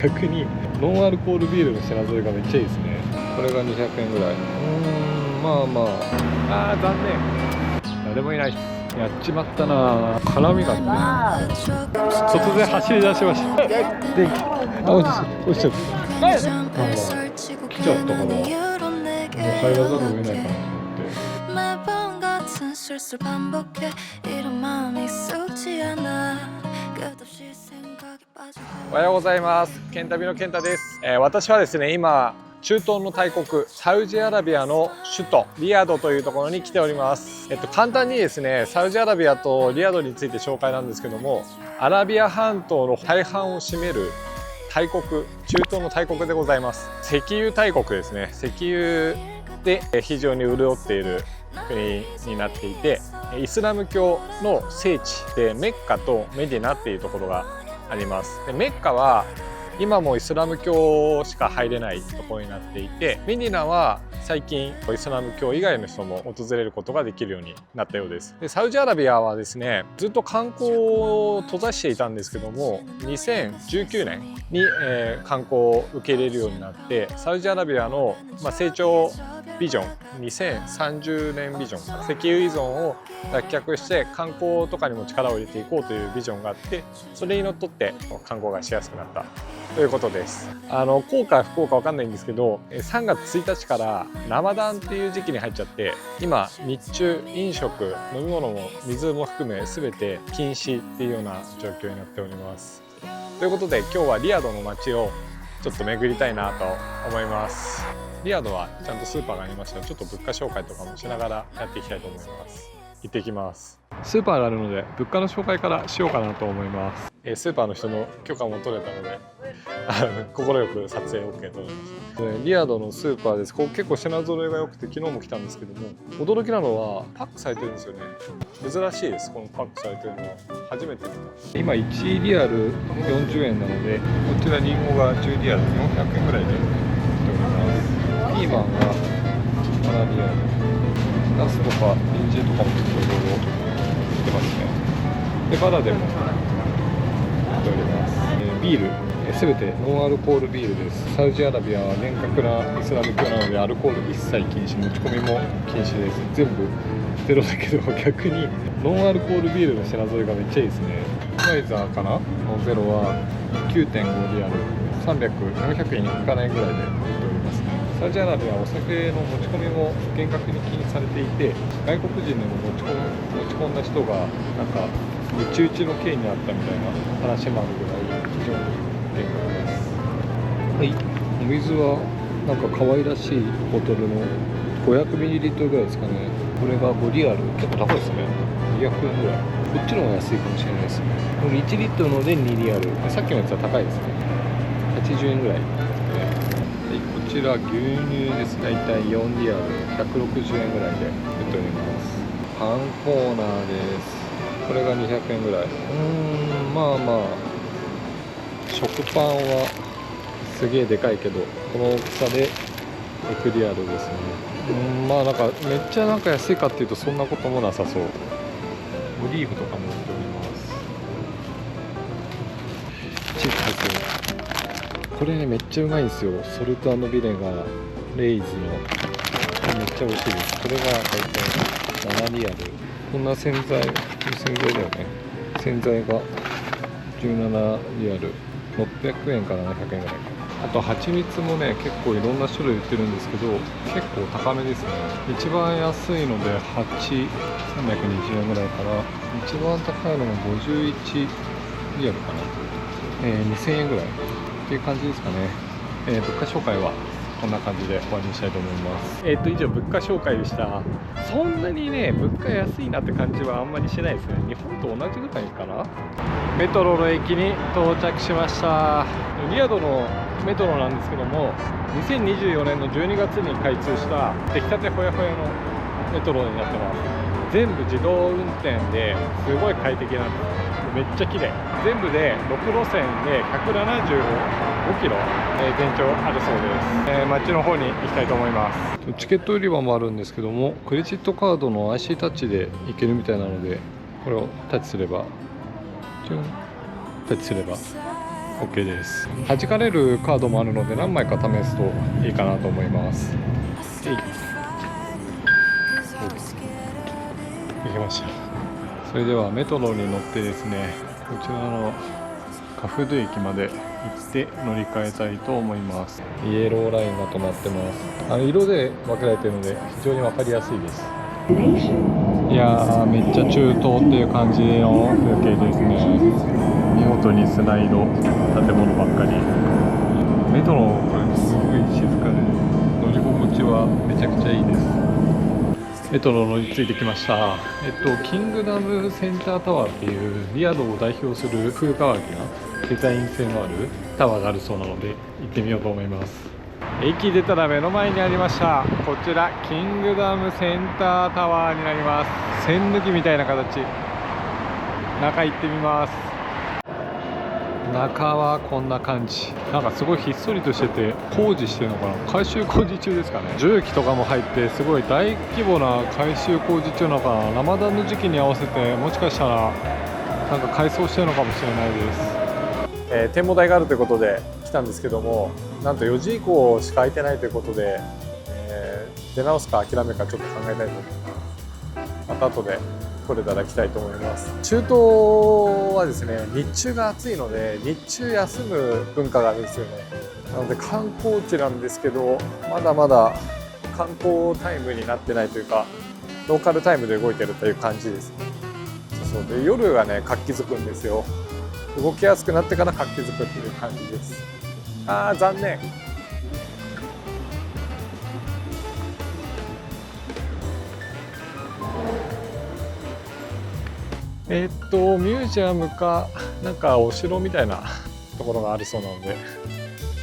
逆にノンアルコールビールの品揃えがめっちゃいいですね。これが200円ぐらい。まあまあ。残念。誰もいない。やっちまったな。絡みがあって。突然走り出しました。電気。落ちちゃった。来ちゃったから。もう入らざるを得ないかなと思って。おはようございます。ケンタビのケンタです。私はですね、今中東の大国サウジアラビアの首都リヤドというところに来ております。簡単にですね、サウジアラビアとリヤドについて紹介なんですけども、アラビア半島の大半を占める大国、中東の大国でございます。石油大国ですね。石油で非常に潤っている国になっていて、イスラム教の聖地でメッカとメディナっていうところがあります。でメッカは今もイスラム教しか入れないところになっていて、メディナは最近イスラム教以外の人も訪れることができるようになったようです。でサウジアラビアはですね、ずっと観光を閉ざしていたんですけども、2019年に、観光を受け入れるようになって、サウジアラビアの、成長ビジョン、2030年ビジョン、石油依存を脱却して観光とかにも力を入れていこうというビジョンがあって、それにのっとって観光がしやすくなったということです。効果不効か分かんないんですけど、3月1日からラマダンっていう時期に入っちゃって、今日中飲食、飲み物も水も含め全て禁止っていうような状況になっております。ということで今日はリヤドの街をちょっと巡りたいなと思います。リヤドはちゃんとスーパーがありましたので、ちょっと物価紹介とかもしながらやっていきたいと思います。行ってきます。スーパーがあるので物価の紹介からしようかなと思います。スーパーの人の許可も取れたので快く撮影 OK と思います。リヤドのスーパーです。ここ結構品揃えが良くて昨日も来たんですけども、驚きなのはパックされてるんですよね。珍しいです。このパックされてるのは初めて見た。今1リアル40円なので、こちらリンゴが10リアル400円ぐらいで売っております。ピーマンが7リアル、ナスとか人参とかも結構いろいろ売ってますね。でバラでも売っております。ビールすべてノンアルコールビールです。サウジアラビアは厳格なイスラム教なのでアルコール一切禁止、持ち込みも禁止です。全部ゼロだけど、逆にノンアルコールビールの品揃えがめっちゃいいですね。ファイザーかなのゼロは 9.5 リアル、300、400円にいかないぐらいで売っておりますね。サウジアラビアはお酒の持ち込みも厳格に禁止されていて、外国人でも持ち込んだ人がなんかうちうちの刑にあったみたいな話もあるぐらい非常に厳格です。はい、お水はなんか可愛らしいボトルの 500ml ぐらいですかね。これが5リアル、結構高いですね。200円ぐらい。こっちの方が安いかもしれないですね。これ1リットルので2リアル、さっきのやつは高いですね。80円ぐらい。こちら牛乳です。だいたい4リアル160円ぐらいで売っております。パンコーナーです。これが200円ぐらい。まあまあ食パンはすげえでかいけど、この大きさで6リアルですね。まあなんかめっちゃなんか安いかっていうとそんなこともなさそう。オリーブとかも売っております。チップス、これねめっちゃうまいんですよ。ソルト&ビネガーレイズのめっちゃ美味しいです。これがだいたい7リアル。こんな洗剤だよね。洗剤が17リアル、600円から700円ぐらいか。あと蜂蜜もね結構いろんな種類売ってるんですけど、結構高めですね。一番安いので320円ぐらいから、一番高いのが51リアルかな、2000円ぐらいっていう感じですかね。物価紹介はこんな感じで終わりにしたいと思います。以上物価紹介でした。そんなにね物価安いなって感じはあんまりしないですね。日本と同じぐらいかな。メトロの駅に到着しました。リヤドのメトロなんですけども、2024年の12月に開通した出来たてほやほやのメトロになってます。全部自動運転ですごい快適なんです。めっちゃ綺麗。全部で6路線で175キロ、全長あるそうです。街の方に行きたいと思います。チケット売り場もあるんですけども、クレジットカードの IC タッチで行けるみたいなので、これをタッチすれば OK です。弾かれるカードもあるので何枚か試すといいかなと思います。できました。それではメトロに乗ってですね、こちらのカフドゥ駅まで行って乗り換えたいと思います。イエローラインが止まってます。色で分けられているので非常に分かりやすいです。いやー、めっちゃ中東っていう感じの風景ですね。見事に砂色建物ばっかり。メトロこれすごい静かで乗り心地はめちゃくちゃいいです。メトロ乗り継いできました。キングダムセンタータワーっていうリヤドを代表する風変わりなデザイン性のあるタワーがあるそうなので行ってみようと思います。駅出たら目の前にありました。こちらキングダムセンタータワーになります。線抜きみたいな形。中行ってみます。中はこんな感じ。なんかすごいひっそりとしてて工事してるのかな、改修工事中ですかね。重機とかも入ってすごい大規模な改修工事中なのかな。ラマダンの時期に合わせてもしかしたらなんか改装してるのかもしれないです。展望台があるということで来たんですけども、なんと4時以降しか空いてないということで、出直すか諦めるかちょっと考えたいと思います。また後で来れたら来たいと思います。中東はですね、日中が暑いので日中休む文化があるんですよね。なので観光地なんですけど、まだまだ観光タイムになってないというか、ローカルタイムで動いてるという感じですね。そうで、夜がね活気づくんですよ。動きやすくなってから活気づくっていう感じです。残念。ミュージアムかなんかお城みたいなところがあるそうなので、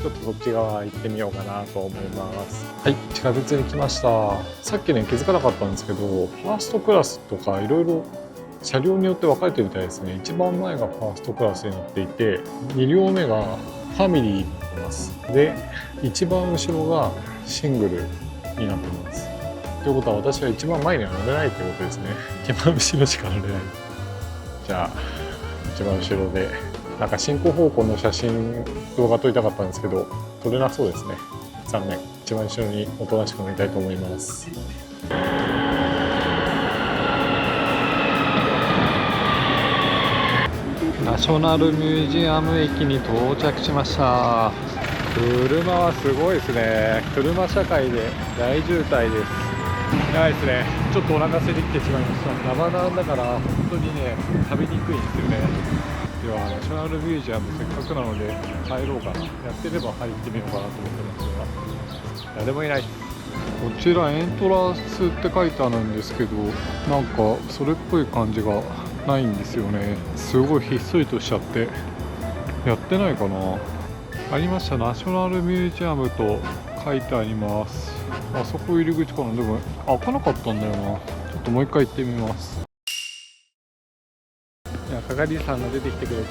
ちょっとそっち側行ってみようかなと思います。はい、地下鉄に来ました。さっきね気づかなかったんですけど、ファーストクラスとかいろいろ車両によって分かれてるみたいですね。一番前がファーストクラスになっていて、2両目がファミリーになってます。で、一番後ろがシングルになってます。ということは私は一番前には乗れないということですね。一番後ろしか乗れない。じゃあ一番後ろでなんか進行方向の写真動画撮りたかったんですけど撮れなそうですね。残念。一番後ろにおとなしく乗りたいと思います。ナショナルミュージアム駅に到着しました。車はすごいですね。車社会で大渋滞です。やばいですね。ちょっとお腹空いてきてしまいました。ラマダンだから本当にね食べにくいんですよね。ではナショナルミュージアムせっかくなので入ろうかな。やってれば入ってみようかなと思ってますが誰もいない。こちらエントランスって書いてあるんですけど、なんかそれっぽい感じがないんですよね。すごいひっそりとしちゃってやってないかな。ありました。ナショナルミュージアムと書いてあります。あそこ入り口かな。でも開かなかったんだよな。ちょっともう一回行ってみます。いや、係員さんが出てきてくれて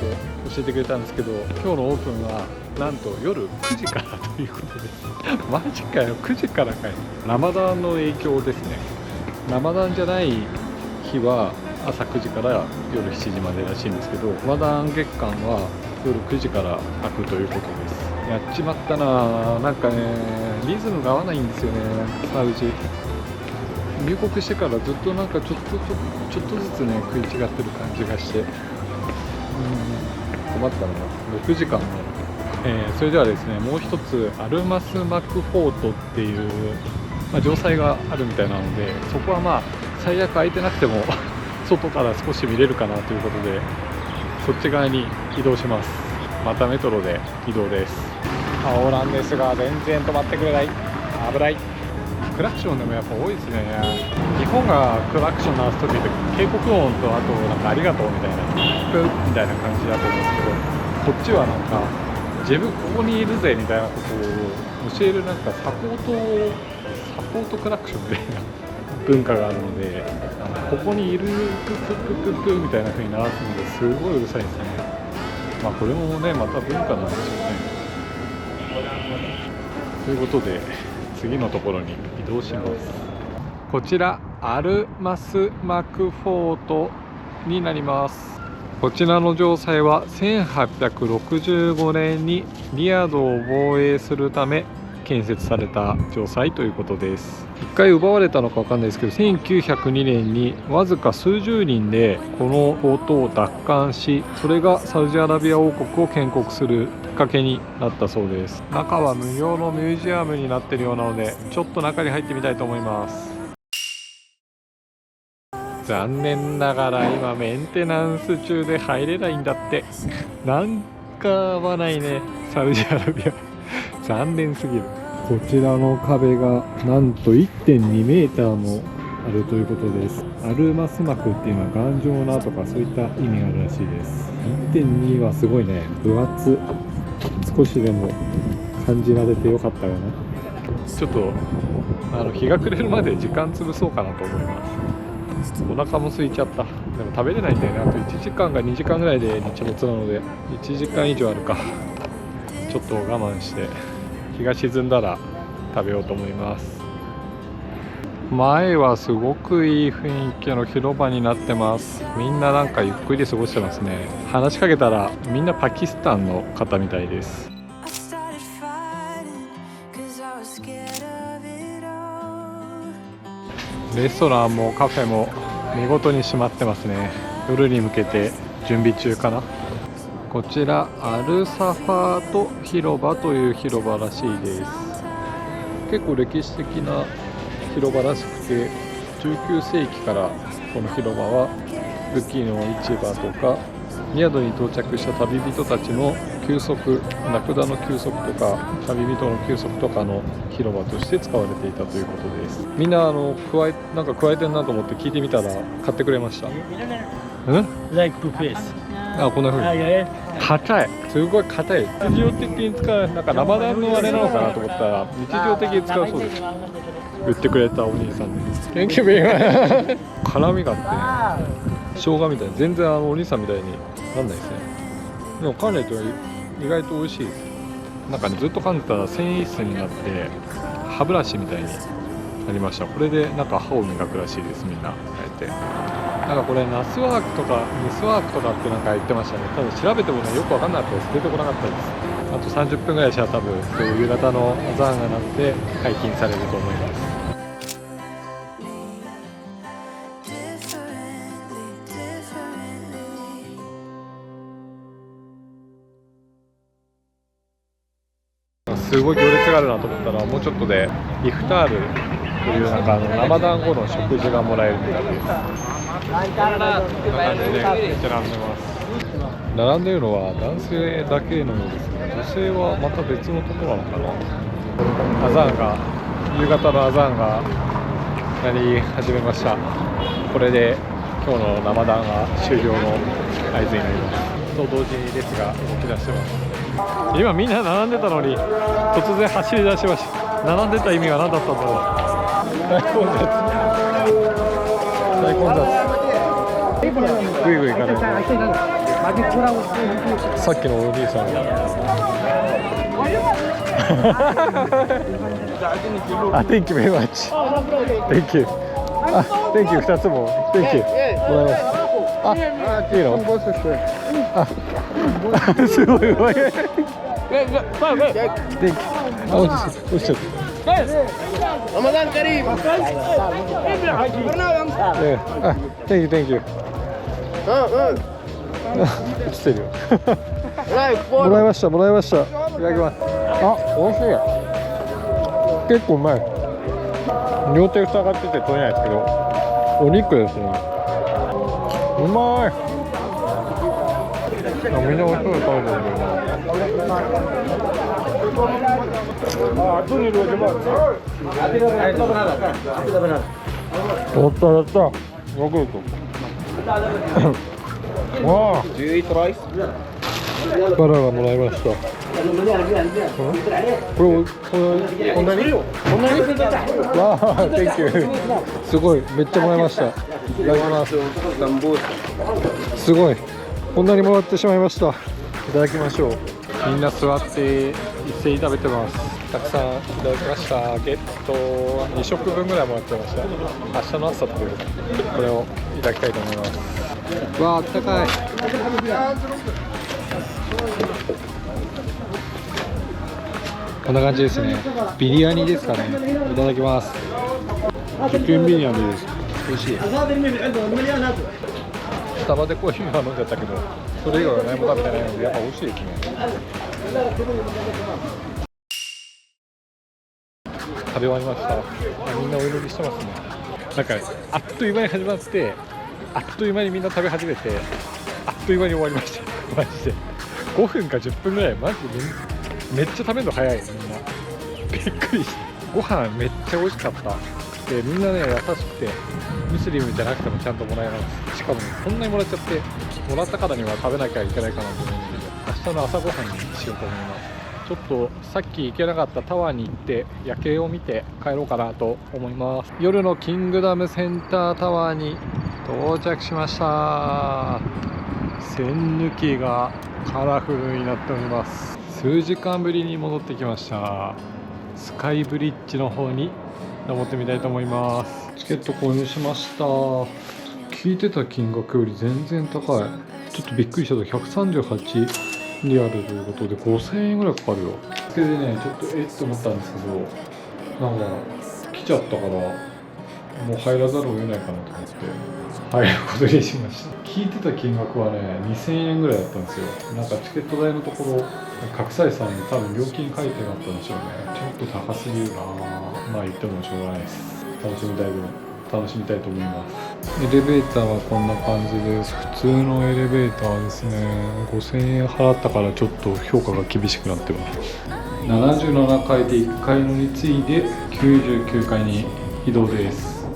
教えてくれたんですけど、今日のオープンはなんと夜9時からということです。マジかよ、9時からかい。ラマダンの影響ですね。ラマダンじゃない日は朝9時から夜7時までらしいんですけど、ラマダン月間は夜9時から開くということです。やっちまったな。なんかねリズムが合わないんですよね。サウジ入国してからずっとなんかちょっとずつね食い違ってる感じがして、困ったな。6時間も、それではですね、もう一つアルマスマクフォートっていう、城塞があるみたいなので、そこはまあ最悪空いてなくても外から少し見れるかなということでそっち側に移動します。またメトロで移動です。青なんですが全然止まってくれない。危ない。クラクションでもやっぱ多いですね。日本がクラクション鳴らす時って警告音とあとなんかありがとうみたいなプッみたいな感じだと思うんですけど、こっちはなんか自分ここにいるぜみたいなことを教えるなんかサポートクラクションみたいな文化があるので、ここにいるクックックックみたいな風に鳴らすのですごいうるさいですね。これもねまた文化なんでしょうね。ということで次のところに移動します。こちらアルマスマクフォートになります。こちらの城塞は1865年にリヤドを防衛するため建設された城塞ということです。一回奪われたのか分かんないですけど、1902年にわずか数十人でこのフォートを奪還し、それがサウジアラビア王国を建国するきっかけになったそうです。中は無料のミュージアムになっているようなので、ちょっと中に入ってみたいと思います。残念ながら今メンテナンス中で入れないんだって。なんか合わないね、サウジアラビア。残念すぎる。こちらの壁がなんと 1.2 メーターもあるということです。アルマス膜っていうのは頑丈なとかそういった意味があるらしいです。 1.2 はすごいね、分厚。少しでも感じられてよかったかな。ちょっと日が暮れるまで時間潰そうかなと思います。お腹も空いちゃった。でも食べれないんだよね。あと1時間か2時間ぐらいで日没なので、1時間以上あるか。ちょっと我慢して日が沈んだら食べようと思います。前はすごくいい雰囲気の広場になってます。みんななんかゆっくり過ごしてますね。話しかけたらみんなパキスタンの方みたいです。レストランもカフェも見事に閉まってますね。夜に向けて準備中かな。こちらアルサファート広場という広場らしいです。結構歴史的な広場らしくて、19世紀からこの広場は武器の市場とか宿に到着した旅人たちの休息、ラクダの休息とか旅人の休息とかの広場として使われていたということです。みんななんか加えてるなと思って聞いてみたら買ってくれました。Like buffets. あ、こんな風に硬い、すごい硬い。日常的に使う、なんかラマダンのあれなのかなと思ったら日常的に使うそうです。売ってくれたお兄さんです。Thank you very much. 辛みがあってね、生姜みたいに全然お兄さんみたいになんないですね。でも噛んでると意外と美味しいです。なんかね、ずっと噛んでたら繊維質になって歯ブラシみたいになりました。これでなんか歯を磨くらしいです、みんな。あえてなんかこれナスワークとかミスワークとかってなんか言ってましたね。多分調べてもね、よく分かんなかったです。出てこなかったです。あと30分ぐらいしたら多分そういう夕方のアザーンが鳴って解禁されると思います。すごい行列があるなと思ったら、もうちょっとでイフタールというなんかラマダン後の食事がもらえるみたいです。こんな感じでめっちゃ並んでます。並んでいるのは男性だけのようですね。女性はまた別のところなのかな。アザーンが、夕方のアザーンが鳴り始めました。これで今日のラマダンが終了の合図になります。と同時に列が動き出してます。今みんな並んでたのに突然走り出しました。並んでた意味は何だったんだろう。大混雑、大混雑。ぐいぐい行かないと。さっきのお兄さんあ、Thank you very much. Thank you. あ、Thank you 2つも Thank you もらいました。あ、いいの？あ、すごいうまい。Thank you. あ、落ちちゃった。رمضان كريم. Thank you, thank you. 落ちてるよ。もらいました、もらいました。いただきます。あ、美味しい。結構うまい。両手塞がってて取れないですけど、お肉ですね。うまい。みんなおいしそうに食べてるんだよな。おったやった。ヨーグルト。わあ。バナナもらいました。こんなに？わあ、Thank you。すごい、めっちゃもらいました。いただきます。すごい。こんなにもらってしまいました。いただきましょう。みんな座って一斉に食べてます。たくさんいただきました。ゲット2食分ぐらいもらっちゃいました。明日の朝っていうこれをいただきたいと思います。うわー、あったかい。こんな感じですね。ビリヤニですかね。いただきます。チキンビリヤニです。美味しい。スタバでコーヒーは飲んじゃったけど、それ以外は何も食べてないのでやっぱ美味しいですね。食べ終わりました。みんなお祈りしてますね。なんかあっという間に始まって、あっという間にみんな食べ始めて、あっという間に終わりました。マジで5分か10分ぐらい、マジでめっちゃ食べるの早い。みんなびっくりして、ご飯めっちゃ美味しかった。でみんなね優しくて、ムスリムじゃなくてもちゃんともらえます。しかもこんなにもらっちゃって、もらった方には食べなきゃいけないかなと思うので、明日の朝ごはんにしようと思います。ちょっとさっき行けなかったタワーに行って夜景を見て帰ろうかなと思います。夜のキングダムセンタータワーに到着しました。栓抜きがカラフルになっております。数時間ぶりに戻ってきました。スカイブリッジの方に登ってみたいと思います。チケット購入しました。聞いてた金額より全然高い。ちょっとびっくりした。138リアルということで5000円ぐらいかかるよ。それでね、ちょっとって思ったんですけど、なんか来ちゃったからもう入らざるを得ないかなと思って入ることにしました。聞いてた金額はね2000円ぐらいだったんですよ。なんかチケット代のところ格差さんに多分料金改定があったんでしょうね。ちょっと高すぎるな。まあ言ってもしょうがないです。楽しみたいと思います。エレベーターはこんな感じです。普通のエレベーターですね。5000円払ったからちょっと評価が厳しくなってます。77階で1階のに次いで99階に移動です。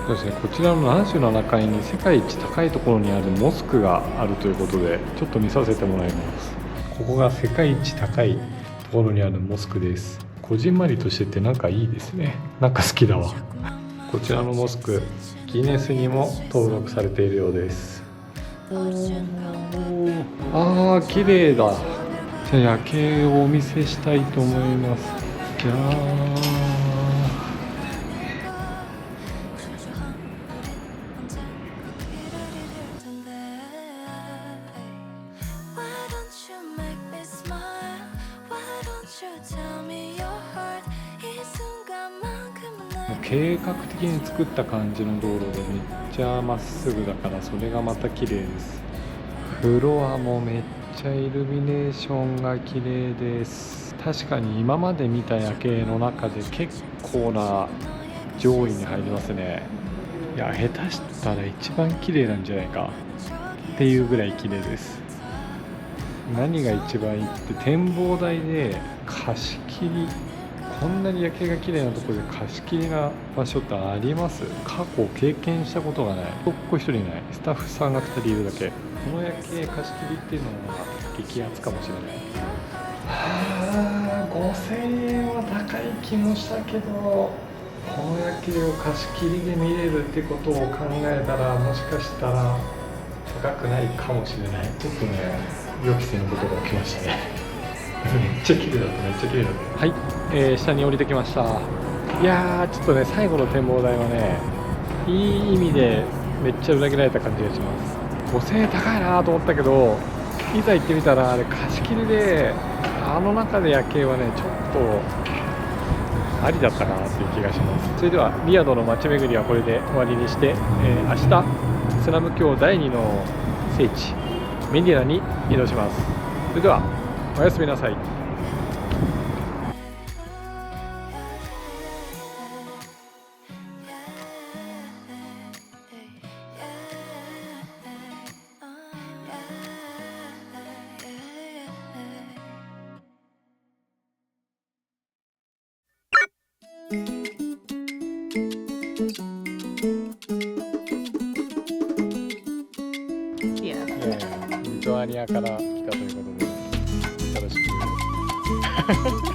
そうですね、こちらの77階に世界一高いところにあるモスクがあるということで、ちょっと見させてもらいます。ここが世界一高いところにあるモスクです。こじんまりとしててなんかいいですね。なんか好きだわ。こちらのモスク、ギネスにも登録されているようです。あー、綺麗だ。じゃあ夜景をお見せしたいと思います。じゃー計画的に作った感じの道路でめっちゃまっすぐだから、それがまた綺麗です。フロアもめっちゃイルミネーションが綺麗です。確かに今まで見た夜景の中で結構な上位に入りますね。いや、下手したら一番綺麗なんじゃないかっていうぐらい綺麗です。何が一番いいって展望台で貸し切り、こんなに夜景が綺麗なところで貸し切りな場所ってあります？過去経験したことがない。一人いない。スタッフさんが2人いるだけ。この夜景貸し切りっていうのは激アツかもしれない。5000円は高い気もしたけど、この夜景を貸し切りで見れるってことを考えたら、もしかしたら高くないかもしれない。ちょっとね、予期せぬことが起きましたね。めっちゃ綺麗だった。めっちゃ綺麗だった。はい、下に降りてきました。いやー、ちょっとね、最後の展望台はね、いい意味でめっちゃ裏切られた感じがします。5000円高いなと思ったけど、いざ行ってみたらあれ貸し切りで、あの中で夜景はね、ちょっとありだったかなっていう気がします。それではリヤドの街巡りはこれで終わりにして、明日イスラム教第2の聖地メディナに移動します。それではおやすみなさい。リトアニアから来たということで、よろしく。